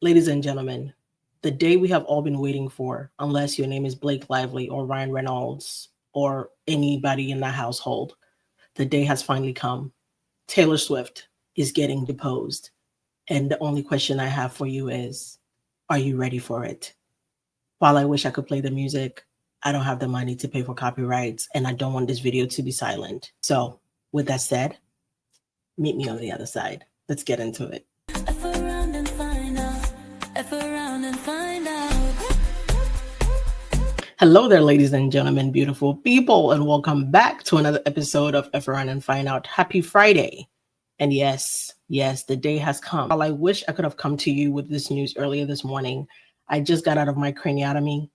Ladies and gentlemen, the day we have all been waiting for, unless your name is Blake Lively or Ryan Reynolds or anybody in that household, the day has finally come. Taylor Swift is getting deposed. And the only question I have for you is, are you ready for it? While I wish I could play the music, I don't have the money to pay for copyrights and I don't want this video to be silent. So, with that said, meet me on the other side. Let's get into it. F around and find out. F around and find out. Hello there, ladies and gentlemen, beautiful people, and welcome back to another episode of F Around and Find Out. Happy Friday. And yes, the day has come. While I wish I could have come to you with this news earlier this morning, I just got out of my craniotomy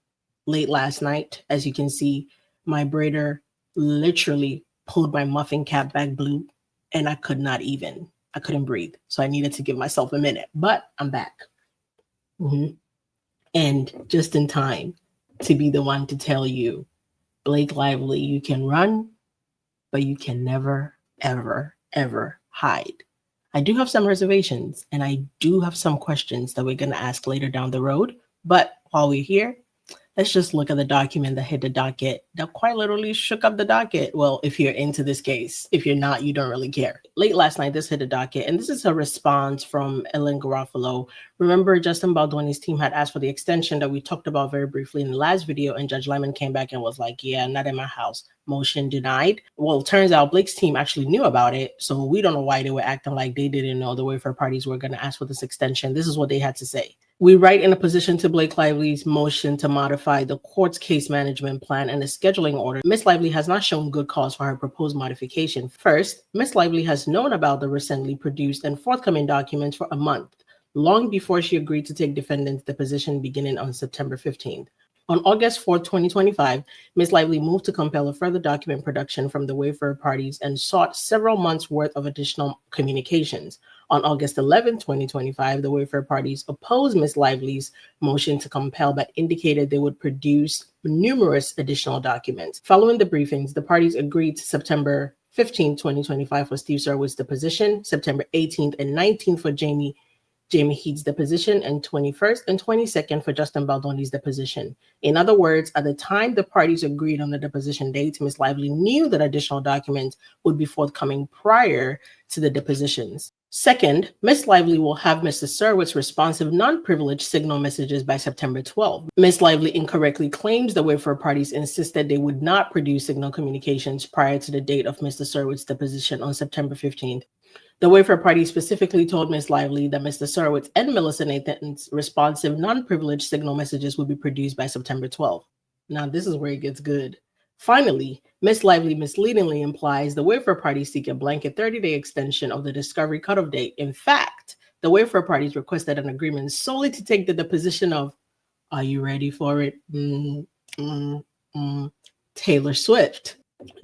late last night. As you can see, my braider literally pulled my muffin cap back blue, and I couldn't breathe. So I needed to give myself a minute, but I'm back. And just in time to be the one to tell you, Blake Lively, you can run, but you can never, ever, ever hide. I do have some reservations and I do have some questions that we're going to ask later down the road. But while we're here, let's just look at the document that hit the docket that quite literally shook up the docket. Well, if you're into this case, if you're not, you don't really care. Late last night, this hit the docket, and this is a response from Ellen Garofalo. Remember, Justin Baldwin's team had asked for the extension that we talked about very briefly in the last video, and Judge Lemon came back and was like, yeah, not in my house. Motion denied. Well, it turns out Blake's team actually knew about it, so we don't know why they were acting like they didn't know the waiver parties were going to ask for this extension. This is what they had to say. We write in opposition to Blake Lively's motion to modify the court's case management plan and the scheduling order. Ms. Lively has not shown good cause for her proposed modification. First, Ms. Lively has known about the recently produced and forthcoming documents for a month, long before she agreed to take defendant's deposition beginning on September 15th. On August 4, 2025, Ms. Lively moved to compel a further document production from the waiver parties and sought several months' worth of additional communications. On August 11, 2025, the waiver parties opposed Ms. Lively's motion to compel but indicated they would produce numerous additional documents. Following the briefings, the parties agreed to September 15, 2025 for Steve Serwood's deposition, September 18th and 19th for Jamie Heat's deposition, and 21st and 22nd for Justin Baldoni's deposition. In other words, at the time the parties agreed on the deposition dates, Ms. Lively knew that additional documents would be forthcoming prior to the depositions. Second, Ms. Lively will have Mr. Serwood's responsive non-privileged signal messages by September 12. Ms. Lively incorrectly claims the waiver parties insisted they would not produce signal communications prior to the date of Mr. Serwood's deposition on September 15th. The waiver party specifically told Ms. Lively that Mr. Serwood's and Melissa Nathan's responsive non-privileged signal messages would be produced by September 12th. Now, this is where it gets good. Finally, Ms. Lively misleadingly implies the waiver parties seek a blanket 30-day extension of the discovery cutoff date. In fact, the waiver parties requested an agreement solely to take the deposition of, are you ready for it? Taylor Swift.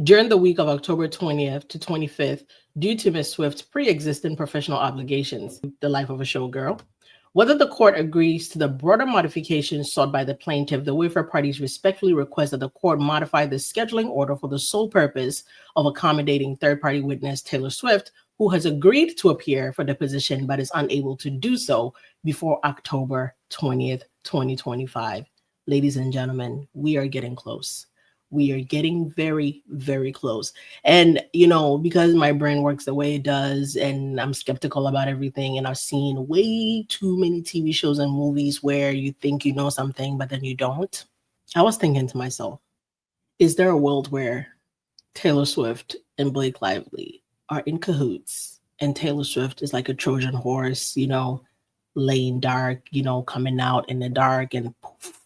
During the week of October 20th to 25th, due to Ms. Swift's pre-existing professional obligations, the life of a showgirl, whether the court agrees to the broader modifications sought by the plaintiff, the waiver parties respectfully request that the court modify the scheduling order for the sole purpose of accommodating third-party witness Taylor Swift, who has agreed to appear for deposition but is unable to do so before October 20th, 2025. Ladies and gentlemen, we are getting close. We are getting very, very close. And, because my brain works the way it does and I'm skeptical about everything, and I've seen way too many TV shows and movies where you think you know something, but then you don't. I was thinking to myself, is there a world where Taylor Swift and Blake Lively are in cahoots and Taylor Swift is like a Trojan horse, laying dark, coming out in the dark and poof,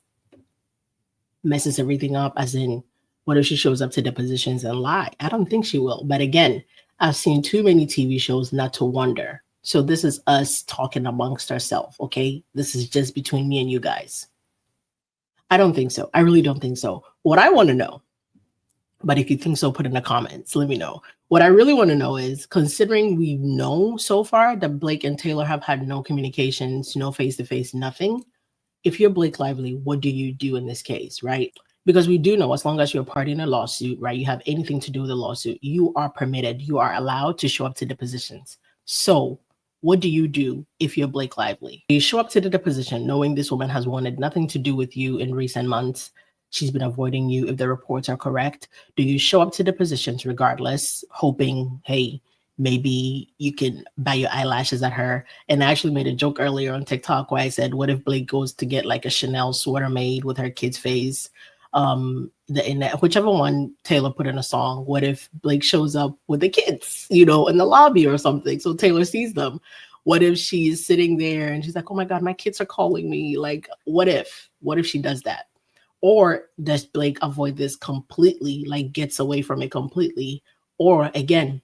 messes everything up, as in, what if she shows up to depositions and lie? I don't think she will. But again, I've seen too many TV shows not to wonder. So this is us talking amongst ourselves, okay? This is just between me and you guys. I don't think so. I really don't think so. What I want to know, but if you think so, put in the comments. Let me know. What I really want to know is, considering we know so far that Blake and Taylor have had no communications, no face-to-face, nothing. If you're Blake Lively, what do you do in this case, right? Because we do know, as long as you're a party in a lawsuit, right, you have anything to do with the lawsuit, you are permitted, you are allowed to show up to depositions. So What do you do if you're Blake Lively? You show up to the deposition knowing this woman has wanted nothing to do with you in recent months. She's been avoiding you if the reports are correct. Do you show up to depositions regardless, hoping, hey, maybe you can buy your eyelashes at her? And I actually made a joke earlier on TikTok where I said, what if Blake goes to get like a Chanel sweater made with her kid's face? Whichever one Taylor put in a song, what if Blake shows up with the kids, in the lobby or something, so Taylor sees them? What if she's sitting there and she's like, oh my God, my kids are calling me? Like, what if she does that? Or does Blake avoid this completely, like gets away from it completely? Or again,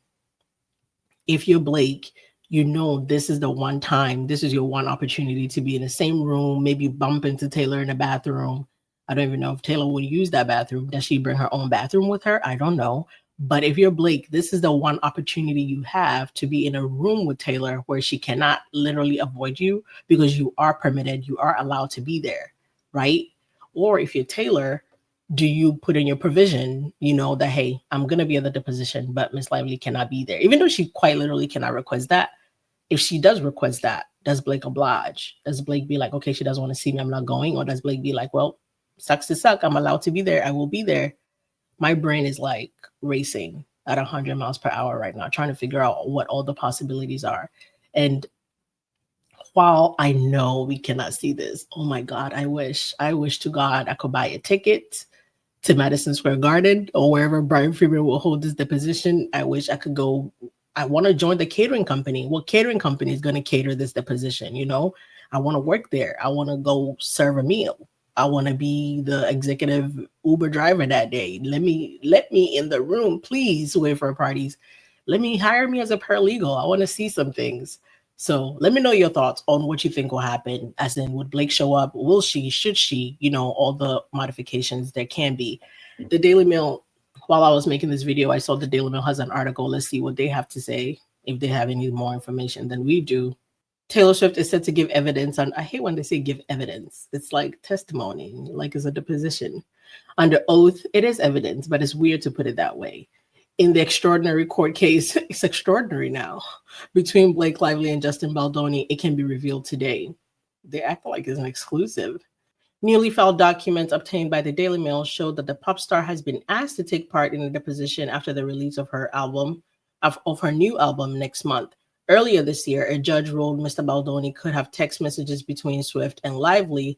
if you're Blake, this is the one time, this is your one opportunity to be in the same room, maybe bump into Taylor in the bathroom. I don't even know if Taylor would use that bathroom. Does she bring her own bathroom with her? I don't know. But if you're Blake, this is the one opportunity you have to be in a room with Taylor where she cannot literally avoid you, because you are permitted, you are allowed to be there, right? Or if you're Taylor, do you put in your provision, that, hey, I'm going to be at the deposition, but Miss Lively cannot be there, even though she quite literally cannot request that? If she does request that, does Blake oblige? Does Blake be like, okay, she doesn't want to see me, I'm not going? Or does Blake be like, well, sucks to suck, I'm allowed to be there, I will be there? My brain is like racing at 100 miles per hour right now, trying to figure out what all the possibilities are. And while I know we cannot see this, oh my God, I wish to God I could buy a ticket to Madison Square Garden or wherever Brian Freeman will hold this deposition. I wish I could go. I want to join the catering company. What catering company is going to cater this deposition? I want to work there. I want to go serve a meal. I want to be the executive Uber driver that day. Let me in the room, please, wait for parties. Let me hire me as a paralegal. I want to see some things. So let me know your thoughts on what you think will happen. As in, would Blake show up? Will she? Should she? All the modifications there can be. The Daily Mail, while I was making this video, I saw the Daily Mail has an article. Let's see what they have to say, if they have any more information than we do. Taylor Swift is set to give evidence on, I hate when they say give evidence. It's like testimony, like it's a deposition. Under oath, it is evidence, but it's weird to put it that way. In the extraordinary court case, it's extraordinary now, between Blake Lively and Justin Baldoni, it can be revealed today. They act like it's an exclusive. Newly filed documents obtained by the Daily Mail show that the pop star has been asked to take part in a deposition after the release of her new album next month. Earlier this year, a judge ruled Mr. Baldoni could have text messages between Swift and Lively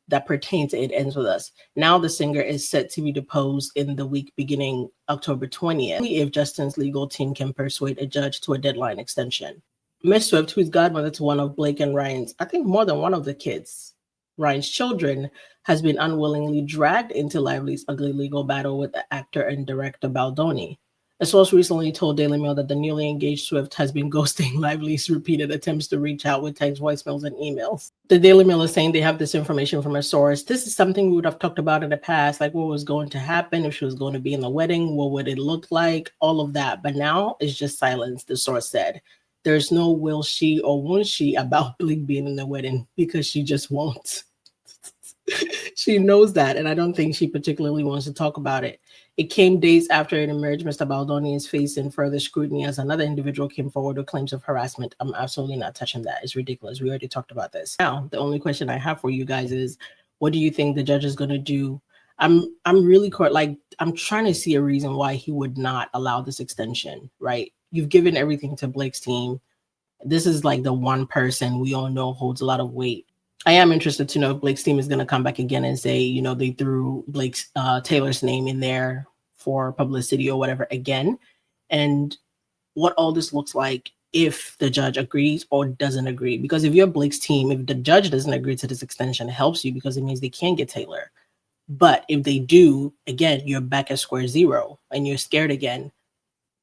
that pertain to It Ends With Us. Now the singer is set to be deposed in the week beginning October 20th, if Justin's legal team can persuade a judge to a deadline extension. Miss Swift, who's godmother to one of Blake and Ryan's, I think more than one of the kids, Ryan's children, has been unwillingly dragged into Lively's ugly legal battle with the actor and director Baldoni. A source recently told Daily Mail that the newly engaged Swift has been ghosting Lively's repeated attempts to reach out with text, voicemails, and emails. The Daily Mail is saying they have this information from a source. This is something we would have talked about in the past, like what was going to happen, if she was going to be in the wedding, what would it look like, all of that. But now it's just silence, the source said. There's no will she or won't she about Blake being in the wedding, because she just won't. She knows that, and I don't think she particularly wants to talk about it. It came days after it emerged Mr. Baldoni is facing further scrutiny as another individual came forward with claims of harassment. I'm absolutely not touching that. It's ridiculous. We already talked about this. Now, the only question I have for you guys is, what do you think the judge is going to do? I'm really I'm trying to see a reason why he would not allow this extension, right? You've given everything to Blake's team. This is like the one person we all know holds a lot of weight. I am interested to know if Blake's team is going to come back again and say, they threw Taylor's name in there for publicity or whatever again, and what all this looks like if the judge agrees or doesn't agree. Because if you're Blake's team, if the judge doesn't agree to this extension, it helps you because it means they can't get Taylor. But if they do, again, you're back at square zero and you're scared again.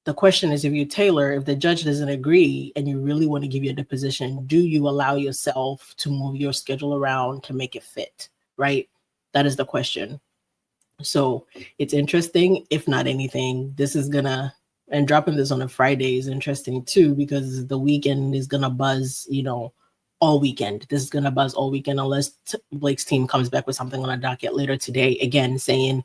The question is, if you're Taylor, if the judge doesn't agree and you really want to give your deposition, do you allow yourself to move your schedule around to make it fit, right? That is the question. So it's interesting. If not anything, this is and dropping this on a Friday is interesting too, because the weekend is gonna buzz, all weekend. This is gonna buzz all weekend unless Blake's team comes back with something on a docket later today, again, saying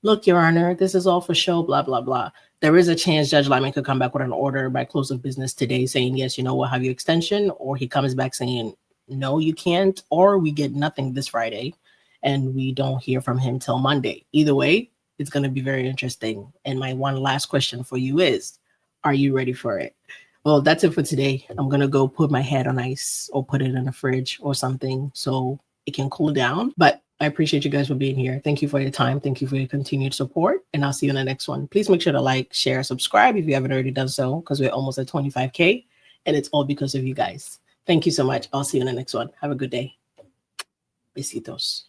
look, Your Honor, this is all for show, blah, blah, blah. There is a chance Judge Lyman could come back with an order by close of business today saying, yes, you know, we'll have your extension, or he comes back saying, no, you can't, or we get nothing this Friday and we don't hear from him till Monday. Either way, it's going to be very interesting. And my one last question for you is, are you ready for it? Well, that's it for today. I'm going to go put my head on ice or put it in the fridge or something so it can cool down. But I appreciate you guys for being here. Thank you for your time. Thank you for your continued support. And I'll see you in the next one. Please make sure to like, share, subscribe if you haven't already done so, because we're almost at 25K. And it's all because of you guys. Thank you so much. I'll see you in the next one. Have a good day. Besitos.